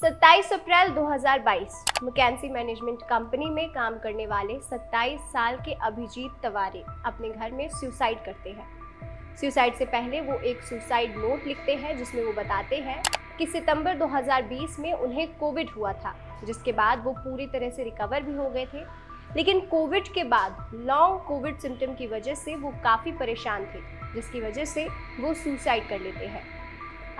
27 अप्रैल 2022 McKenzie management company में काम करने वाले 27 साल के अभिजीत तवारे अपने घर में सुसाइड करते हैं। सुसाइड से पहले वो एक सुसाइड नोट लिखते हैं जिसमें वो बताते हैं कि सितंबर 2020 में उन्हें कोविड हुआ था, जिसके बाद वो पूरी तरह से रिकवर भी हो गए थे। लेकिन कोविड के बाद लॉन्ग कोविड सिम्टम की वजह से वो काफ़ी परेशान थे, जिसकी वजह से वो सुसाइड कर लेते हैं।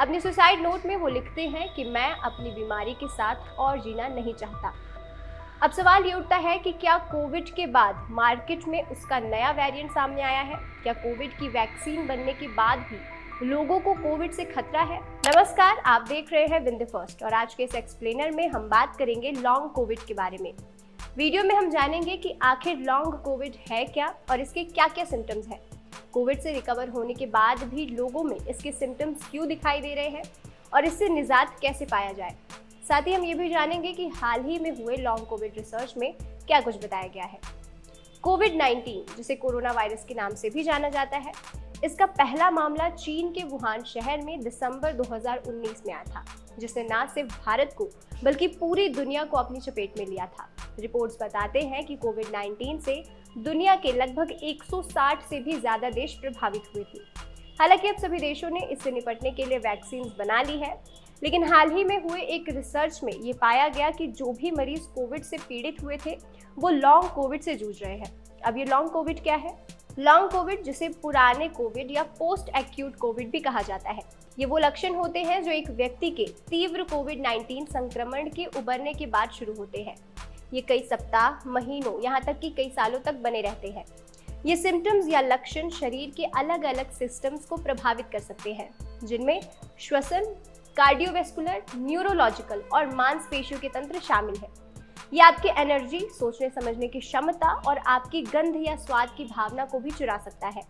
अपने सुसाइड नोट में वो लिखते हैं कि मैं अपनी बीमारी के साथ और जीना नहीं चाहता। अब सवाल ये उठता है कि क्या कोविड के बाद मार्केट में उसका नया वेरिएंट सामने आया है? क्या कोविड की वैक्सीन बनने के बाद भी लोगों को कोविड से खतरा है? नमस्कार, आप देख रहे हैं विन द फर्स्ट और आज के इस एक्सप्लेनर में हम बात करेंगे लॉन्ग कोविड के बारे में। वीडियो में हम जानेंगे कि आखिर लॉन्ग कोविड है क्या और इसके क्या क्या सिम्टम्स हैं। कोविड से रिकवर होने के बाद भी लोगों में इसके सिम्टम्स क्यों दिखाई दे रहे हैं और इससे निजात कैसे पाया जाए। साथ ही हम ये भी जानेंगे कि हाल ही में हुए लॉन्ग कोविड रिसर्च में क्या कुछ बताया गया है। कोविड-19, जिसे कोरोना वायरस के नाम से भी जाना जाता है, इसका पहला मामला चीन के वुहान शहर में दिसंबर 2019 में आया था, जिसने न सिर्फ भारत को बल्कि पूरी दुनिया को अपनी चपेट में लिया था। रिपोर्ट्स बताते हैं कि कोविड-19 से दुनिया के लगभग 160 से भी ज्यादा देश प्रभावित हुए थे। हालांकि अब सभी देशों ने इससे निपटने के लिए वैक्सीन बना ली है, लेकिन हाल ही में हुए एक रिसर्च में ये पाया गया कि जो भी मरीज कोविड से पीड़ित हुए थे वो लॉन्ग कोविड से जूझ रहे हैं। अब ये लॉन्ग कोविड क्या है? लॉन्ग कोविड, जिसे पुराने कोविड या पोस्ट एक्यूट कोविड भी कहा जाता है, ये वो लक्षण होते हैं जो एक व्यक्ति के तीव्र कोविड-19 संक्रमण के उबरने के बाद शुरू होते हैं। ये कई सप्ताह, महीनों, यहाँ तक कि कई सालों तक बने रहते हैं। ये सिम्टम्स या लक्षण शरीर के अलग अलग सिस्टम्स को प्रभावित कर सकते हैं, जिनमें श्वसन, कार्डियोवैस्कुलर, न्यूरोलॉजिकल और मांसपेशियों के तंत्र शामिल है। ये आपकी एनर्जी, सोचने समझने की क्षमता और आपकी गंध या स्वाद की भावना को भी चुरा सकता है।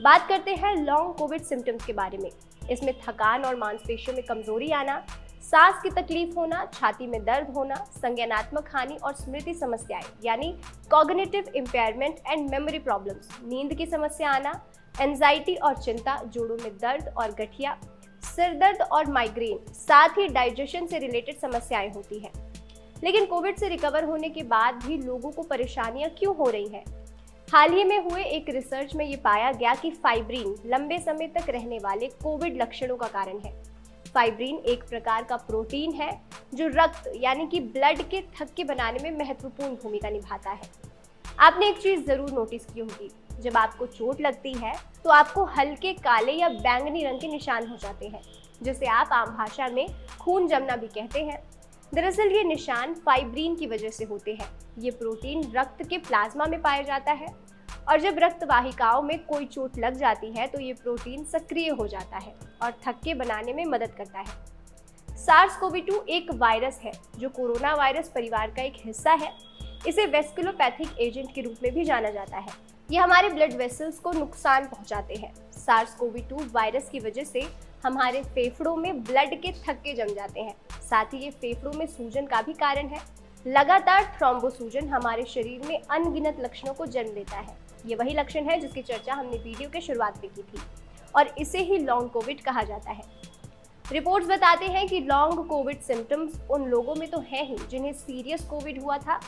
बात करते हैं लॉन्ग कोविड सिम्टम्स के बारे में। इसमें थकान और मांसपेशियों में कमजोरी आना, सांस की तकलीफ होना, छाती में दर्द होना, संज्ञानात्मक हानि और स्मृति समस्याएं यानी cognitive impairment and memory problems, नींद की समस्या आना, एंजाइटी और चिंता, जोड़ों में दर्द और गठिया, सिर दर्द और माइग्रेन, साथ ही डाइजेशन से रिलेटेड समस्याएं होती हैं। लेकिन कोविड से रिकवर होने के बाद भी लोगों को परेशानियां क्यों हो रही हैं? हाल ही में हुए एक रिसर्च में ये पाया गया कि फाइब्रिन लंबे समय तक रहने वाले कोविड लक्षणों का कारण है। फाइब्रिन एक प्रकार का प्रोटीन है जो रक्त यानी कि ब्लड के थक्के बनाने में महत्वपूर्ण भूमिका निभाता है। आपने एक चीज जरूर नोटिस की होगी, जब आपको चोट लगती है तो आपको हल्के काले या बैंगनी रंग के निशान हो जाते हैं, जिसे आप आम भाषा में खून जमना भी कहते हैं। दरअसल ये निशान फाइब्रिन की वजह से होते हैं। ये प्रोटीन रक्त के प्लाज्मा में पाया जाता है और जब रक्त वाहिकाओं में कोई चोट लग जाती है तो ये प्रोटीन सक्रिय हो जाता है और थक्के बनाने में मदद करता है। SARS-CoV-2 एक वायरस है जो कोरोना वायरस परिवार का एक हिस्सा है। इसे वेस्कुलोपैथिक एजेंट के रूप में भी जाना जाता है। ये हमारे ब्लड वेसल्स को नुकसान पहुंचाते हैं। SARS-CoV-2 वायरस की वजह से हमारे फेफड़ों में ब्लड के थक्के जम जाते हैं। साथ ही ये फेफड़ों में सूजन का भी कारण है। लगातार थ्रोम्बोसूजन हमारे शरीर में अनगिनत लक्षणों को जन्म देता है। ये वही लक्षण है जिसकी चर्चा हमने वीडियो के शुरुआत में की थी और इसे ही लॉन्ग कोविड कहा जाता है। रिपोर्ट्स बताते हैं कि लॉन्ग कोविड सिम्टम्स उन लोगों में तो है ही जिन्हें सीरियस कोविड हुआ था,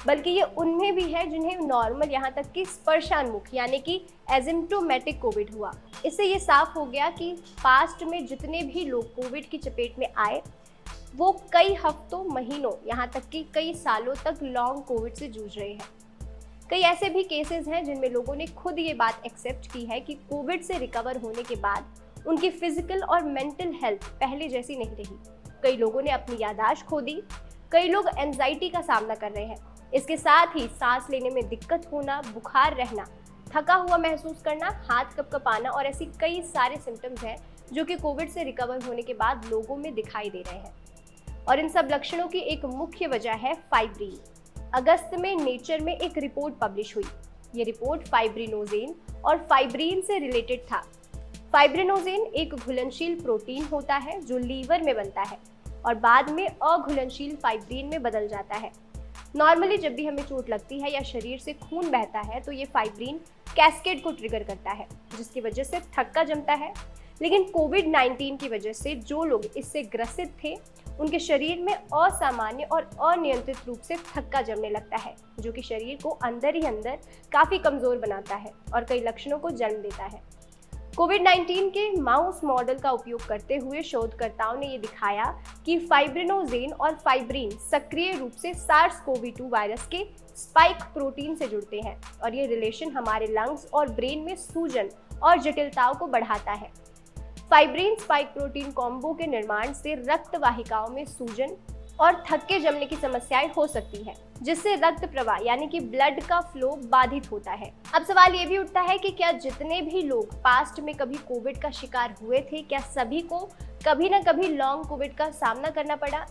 बल्कि ये उनमें भी है जिन्हें नॉर्मल यहाँ तक कि स्पर्शान्मुख यानी कि एसिम्प्टोमेटिक कोविड हुआ। इससे ये साफ हो गया कि पास्ट में जितने भी लोग कोविड की चपेट में आए वो कई हफ्तों, महीनों, यहाँ तक कि कई सालों तक लॉन्ग कोविड से जूझ रहे हैं। कई ऐसे भी केसेस हैं जिनमें लोगों ने खुद ये बात एक्सेप्ट की है कि कोविड से रिकवर होने के बाद उनकी फिजिकल और मेंटल हेल्थ पहले जैसी नहीं रही। कई लोगों ने अपनी याददाश्त खो दी, कई लोग एंजाइटी का सामना कर रहे हैं। इसके साथ ही सांस लेने में दिक्कत होना, बुखार रहना, थका हुआ महसूस करना, हाथ कपकपाना और ऐसी कई सारे सिम्टम्स हैं जो कि कोविड से रिकवर होने के बाद लोगों में दिखाई दे रहे हैं। और इन सब लक्षणों की एक मुख्य वजह है फाइब्रिन। अगस्त में नेचर में एक रिपोर्ट पब्लिश हुई। ये रिपोर्ट फाइब्रिनोजेन और फाइब्रिन से रिलेटेड था। फाइब्रिनोजेन एक घुलनशील प्रोटीन होता है जो लीवर में बनता है और बाद में अघुलनशील फाइब्रिन में बदल जाता है। नॉर्मली जब भी हमें चोट लगती है या शरीर से खून बहता है तो ये फाइब्रिन कैस्केड को ट्रिगर करता है, जिसकी वजह से थक्का जमता है। लेकिन कोविड-19 की वजह से जो लोग इससे ग्रसित थे उनके शरीर में असामान्य और अनियंत्रित रूप से थक्का जमने लगता है, जो कि शरीर को अंदर ही अंदर काफ़ी कमज़ोर बनाता है और कई लक्षणों को जन्म देता है। कोविड-19 के माउस मॉडल का उपयोग करते हुए शोधकर्ताओं ने ये दिखाया कि फाइब्रिनोजेन और फाइब्रिन सक्रिय रूप से सार्स-कोवी-2 वायरस के स्पाइक प्रोटीन से जुड़ते हैं और ये रिलेशन हमारे लंग्स और ब्रेन में सूजन और जटिलताओं को बढ़ाता है। फाइब्रिन स्पाइक प्रोटीन कॉम्बो के निर्माण से रक्त वाहिकाओं में सूजन और थक्के जमने की समस्याएं हो सकती हैं, जिससे रक्त प्रवाह यानी कि ब्लड का फ्लो बाधित होता है। अब सवाल ये भी उठता है कि क्या जितने भी लोग पास्ट में कभी कोविड का शिकार हुए थे, क्या सभी को कभी ना कभी लॉन्ग कोविड का सामना करना पड़ा?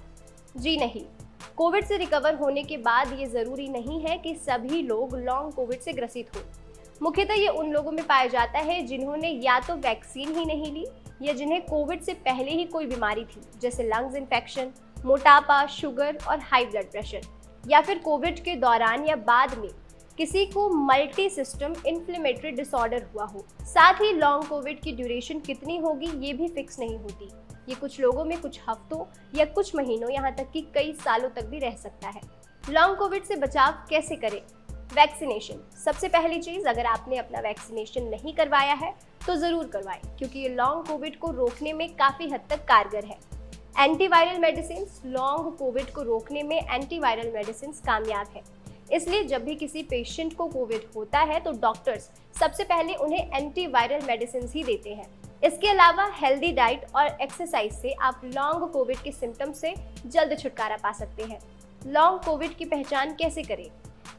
जी नहीं। कोविड से रिकवर होने के बाद ये जरूरी नहीं है कि सभी लोग लॉन्ग कोविड से ग्रसित हो। मुख्यतः ये उन लोगों में पाया जाता है जिन्होंने या तो वैक्सीन ही नहीं ली या जिन्हें कोविड से पहले ही कोई बीमारी थी, जैसे लंग्स इन्फेक्शन, मोटापा, शुगर और हाई ब्लड प्रेशर, या फिर कोविड के दौरान या बाद में किसी को मल्टी सिस्टम इन्फ्लेमेटरी डिसऑर्डर हुआ हो। साथ ही लॉन्ग कोविड की ड्यूरेशन कितनी होगी ये भी फिक्स नहीं होती। ये कुछ लोगों में कुछ हफ्तों या कुछ महीनों, यहाँ तक कि कई सालों तक भी रह सकता है। लॉन्ग कोविड से बचाव कैसे करें? वैक्सीनेशन। सबसे पहली चीज़, अगर आपने अपना वैक्सीनेशन नहीं करवाया है तो ज़रूर करवाएं, क्योंकि ये लॉन्ग कोविड को रोकने में काफ़ी हद तक कारगर है। Antiviral medicine. लॉन्ग कोविड को रोकने में एंटीवायरल मेडिसिन कामयाब है, इसलिए जब भी किसी पेशेंट को कोविड होता है तो डॉक्टर्स सबसे पहले उन्हें एंटीवायरल मेडिसिन ही देते हैं। इसके अलावा हेल्दी डाइट और एक्सरसाइज से आप लॉन्ग कोविड के सिम्टम से जल्द छुटकारा पा सकते हैं। लॉन्ग कोविड की पहचान कैसे करें?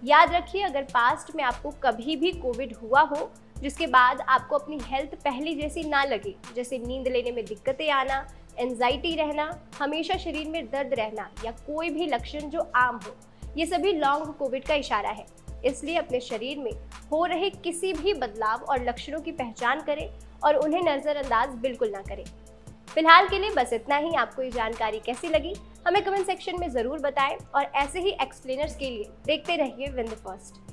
याद रखिए, अगर पास्ट में आपको कभी भी कोविड हुआ हो जिसके बाद आपको अपनी हेल्थ पहले जैसी ना लगे, जैसे नींद लेने में दिक्कतें आना, एंजाइटी रहना, हमेशा शरीर में दर्द रहना या कोई भी लक्षण जो आम हो, ये सभी लॉन्ग कोविड का इशारा है। इसलिए अपने शरीर में हो रहे किसी भी बदलाव और लक्षणों की पहचान करें और उन्हें नज़रअंदाज बिल्कुल ना करें। फिलहाल के लिए बस इतना ही। आपको ये जानकारी कैसी लगी हमें कमेंट सेक्शन में ज़रूर बताएं और ऐसे ही एक्सप्लेनर्स के लिए देखते रहिए विन द फर्स्ट।